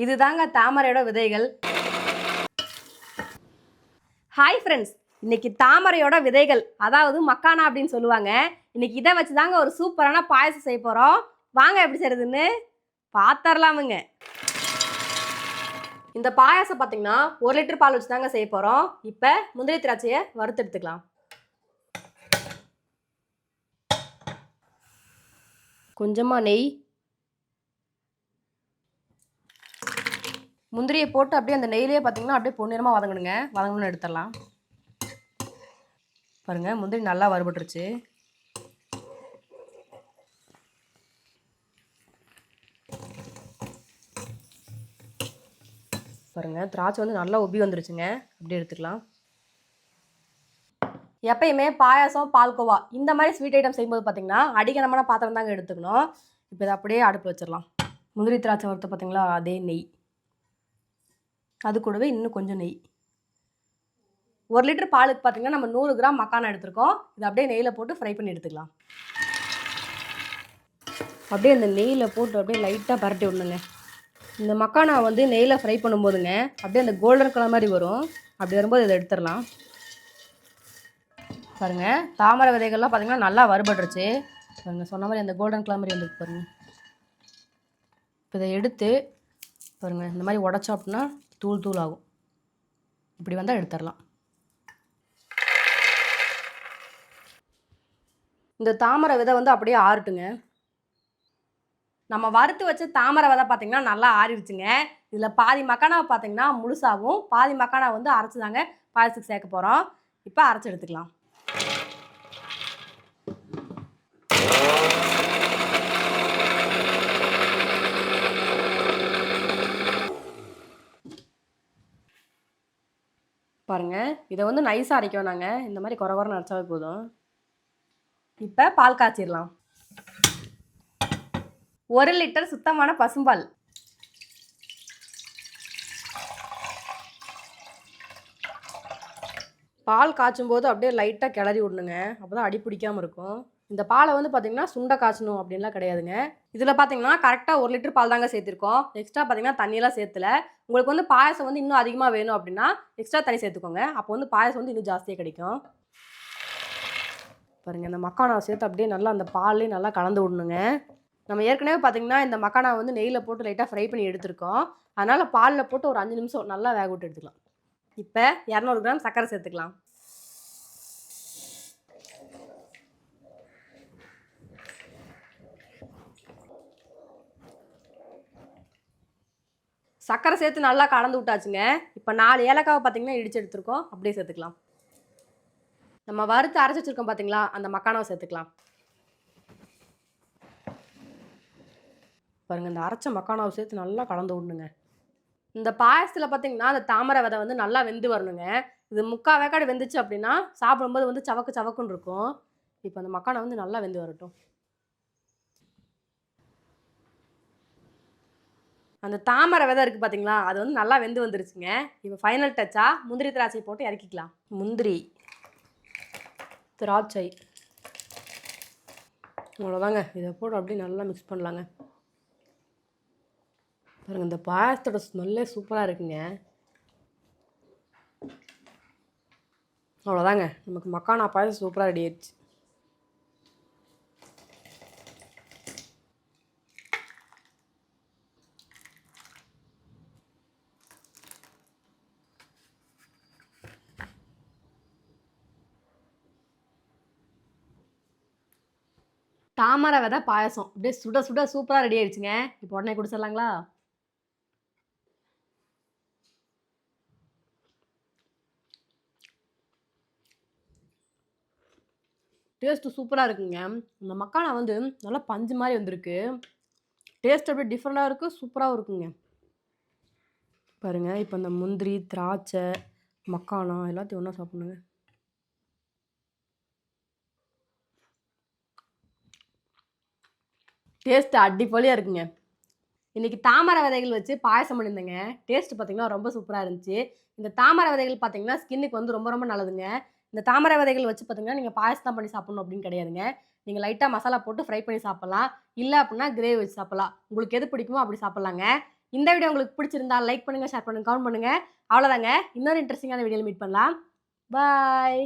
இதுதாங்க தாமரையோட விதைகள். Hi friends, இன்னைக்கு தாமரையோட விதைகள், அதாவது மக்கானா அப்படின்னு சொல்லுவாங்க. இன்னைக்கு இதை வச்சு தாங்க ஒரு சூப்பரான பாயசம் செய்ய போகிறோம். வாங்க எப்படி செய்யறதுன்னு பார்த்துடலாமுங்க. இந்த பாயாசம் பார்த்தீங்கன்னா 1 லிட்டர் பால் வச்சு தாங்க செய்ய போகிறோம். இப்போ முந்திரி திராட்சையை வறுத்து எடுத்துக்கலாம். கொஞ்சமாக நெய், முந்திரியை போட்டு அப்படியே அந்த நெய்லேயே பார்த்தீங்கன்னா அப்படியே பொன்னிறமாக வதங்கணுங்க. வதங்கணும்னு எடுத்துடலாம். பாருங்கள், முந்திரி நல்லா வறுபட்டுருச்சு. பாருங்கள், திராட்சை வந்து நல்லா உப்பி வந்துருச்சுங்க. அப்படியே எடுத்துக்கலாம். எப்பயுமே பாயாசம், பால்கோவா இந்த மாதிரி ஸ்வீட் ஐட்டம் செய்யும்போது பார்த்தீங்கன்னா அடிக்கனமான பாத்திரம் தாங்க எடுத்துக்கணும். இப்போ இதை அப்படியே அடுப்பு வச்சிடலாம். முந்திரி திராட்சை வறுத்து பார்த்தீங்களா, அதே நெய், அது கூடவே இன்னும் கொஞ்சம் நெய். 1 லிட்டர் பாலுக்கு பார்த்தீங்கன்னா நம்ம 100 கிராம் மக்கானா எடுத்துருக்கோம். இதை அப்படியே நெய்யில் போட்டு ஃப்ரை பண்ணி எடுத்துக்கலாம். அப்படியே இந்த நெய்யில் போட்டு அப்படியே லைட்டாக பரட்டி விடணுங்க. இந்த மக்கானா வந்து நெய்யில் ஃப்ரை பண்ணும்போதுங்க அப்படியே அந்த கோல்டன் கலர் மாதிரி வரும். அப்படி வரும்போது இதை எடுத்துடலாம். பாருங்கள், தாமரை விதைகள்லாம் பார்த்தீங்கன்னா நல்லா வறுபட்டுருச்சு. பாருங்கள், சொன்ன மாதிரி அந்த கோல்டன் கலர் மாதிரி வந்துருக்கு பாருங்கள். இப்போ இதை எடுத்து பாருங்கள், இந்த மாதிரி உடச்சோம் அப்படின்னா தூள் தூள் ஆகும். இப்படி வந்தால் எடுத்துடலாம். இந்த தாமரை விதை வந்து அப்படியே ஆறட்டுங்க. நம்ம வறுத்து வச்ச தாமரை விதை பார்த்தீங்கன்னா நல்லா ஆறிடுச்சுங்க. இதில் பாதி மக்கானாவை பார்த்தீங்கன்னா முழுசாகவும், பாதி மக்கானா வந்து அரைச்சி தாங்க பாயசத்துக்கு சேர்க்க போகிறோம். இப்போ அரைச்சி எடுத்துக்கலாம். பாருங்கள், இதை வந்து நைஸாக அரைக்கணும். நாங்கள் இந்த மாதிரி குறை குறைன்னு அரைச்சாவே போதும். இப்போ பால் காய்ச்சிடலாம். 1 லிட்டர் சுத்தமான பசும்பால், பால் காய்ச்சும் போது அப்படியே லைட்டாக கிளறி விடணுங்க. அப்போ தான் அடி பிடிக்காமல் இருக்கும். இந்த பாலை வந்து பார்த்தீங்கன்னா சுண்டை காய்ச்சணும் அப்படின்லாம் கிடையாதுங்க. இதில் பார்த்தீங்கன்னா கரெக்டாக 1 லிட்டர் பால் தாங்க சேர்த்துருக்கோம். எக்ஸ்ட்ரா பார்த்தீங்கன்னா தண்ணியெல்லாம் சேர்த்துல. உங்களுக்கு வந்து பாயசம் வந்து இன்னும் அதிகமாக வேணும் அப்படின்னா எக்ஸ்ட்ரா தண்ணி சேர்த்துக்கோங்க. அப்போ வந்து பாயசம் வந்து இன்னும் ஜாஸ்தியாக கிடைக்கும். பாருங்கள், இந்த மக்கானாவை சேர்த்து அப்படியே நல்லா அந்த பால்லேயே நல்லா கலந்து விடணுங்க. நம்ம ஏற்கனவே பார்த்தீங்கன்னா இந்த மக்கானா வந்து நெய்யில் போட்டு லைட்டாக ஃப்ரை பண்ணி எடுத்துருக்கோம். அதனால் பாலில் போட்டு ஒரு 5 நிமிஷம் நல்லா வேக விட்டு எடுத்துக்கலாம். இப்போ 200 கிராம் சர்க்கரை சேர்த்துக்கலாம். சர்க்கரை சேர்த்து நல்லா கலந்து விட்டாச்சுங்க. இப்போ 4 ஏலக்காவை பார்த்தீங்கன்னா இடிச்சு எடுத்துருக்கோம். அப்படியே சேர்த்துக்கலாம். நம்ம வறுத்து அரைச்சி வச்சுருக்கோம் பார்த்தீங்களா, அந்த மக்கானாவை சேர்த்துக்கலாம். பாருங்கள், இந்த அரைச்ச மக்கானாவை சேர்த்து நல்லா கலந்து விடணுங்க. இந்த பாயசத்தில் பார்த்தீங்கன்னா அந்த தாமரை விதை வந்து நல்லா வெந்து வரணுங்க. இது 3/4 வேக்காடு வெந்துச்சு அப்படின்னா சாப்பிடும்போது வந்து சவக்கு சவக்குன்னு இருக்கும். இப்போ அந்த மக்கானா வந்து நல்லா வெந்து வரட்டும். அந்த தாமரை விதை இருக்குது பார்த்தீங்களா, அது வந்து நல்லா வெந்து வந்துருச்சுங்க. இப்போ ஃபைனல் டச்சாக முந்திரி திராட்சை போட்டு இறக்கிக்கலாம். முந்திரி, திராட்சை, அவ்வளோதாங்க. இதை போட்டு அப்படியே நல்லா மிக்ஸ் பண்ணலாங்க. பாருங்கள், இந்த பாயசத்தோட ஸ்மெல்லே சூப்பராக இருக்குங்க. அவ்வளோதாங்க, நமக்கு மக்கானா பாயசம் சூப்பராக ரெடி ஆயிடுச்சு. தாமரை விதை பாயசம் அப்படியே சுட சுட சூப்பராக ரெடி ஆயிடுச்சுங்க. இப்போ உடனே குடிச்சிடலாங்களா? டேஸ்ட்டு சூப்பராக இருக்குங்க. இந்த மக்கானா வந்து நல்லா பஞ்சு மாதிரி வந்திருக்கு. டேஸ்ட் அப்படியே டிஃப்ரெண்ட்டாக இருக்குது, சூப்பராகவும் இருக்குங்க. பாருங்கள், இப்போ இந்த முந்திரி, திராட்சை, மக்கானா எல்லாத்தையும் ஒன்றா சாப்பிட்ணுங்க. டேஸ்ட்டு அடிப்பொலியாக இருக்குங்க. இன்றைக்கி தாமரை விதைகள் வச்சு பாயசம் பண்ணியிருந்தேங்க. டேஸ்ட்டு பார்த்திங்கன்னா ரொம்ப சூப்பராக இருந்துச்சு. இந்த தாமரை விதைகள் பார்த்திங்கன்னா ஸ்கின்னுக்கு வந்து ரொம்ப ரொம்ப நல்லதுங்க. இந்த தாமரை விதைகள் வச்சு பார்த்திங்கன்னா நீங்கள் பாயசம் தான் பண்ணி சாப்பிட்ணும் அப்படின்னு கிடையாதுங்க. நீங்கள் லைட்டாக மசாலா போட்டு ஃப்ரை பண்ணி சாப்பிட்லாம். இல்லை அப்படின்னா கிரேவி வச்சு சாப்பிட்லாம். உங்களுக்கு எது பிடிக்குமோ அப்படி சாப்பிட்லாங்க. இந்த வீடியோ உங்களுக்கு பிடிச்சிருந்தா லைக் பண்ணுங்கள், ஷேர் பண்ணுங்கள், கமெண்ட் பண்ணுங்கள். அவ்வளோதாங்க. இன்னொரு இன்ட்ரெஸ்டிங்கான வீடியோவில் மீட் பண்ணலாம். பாய்.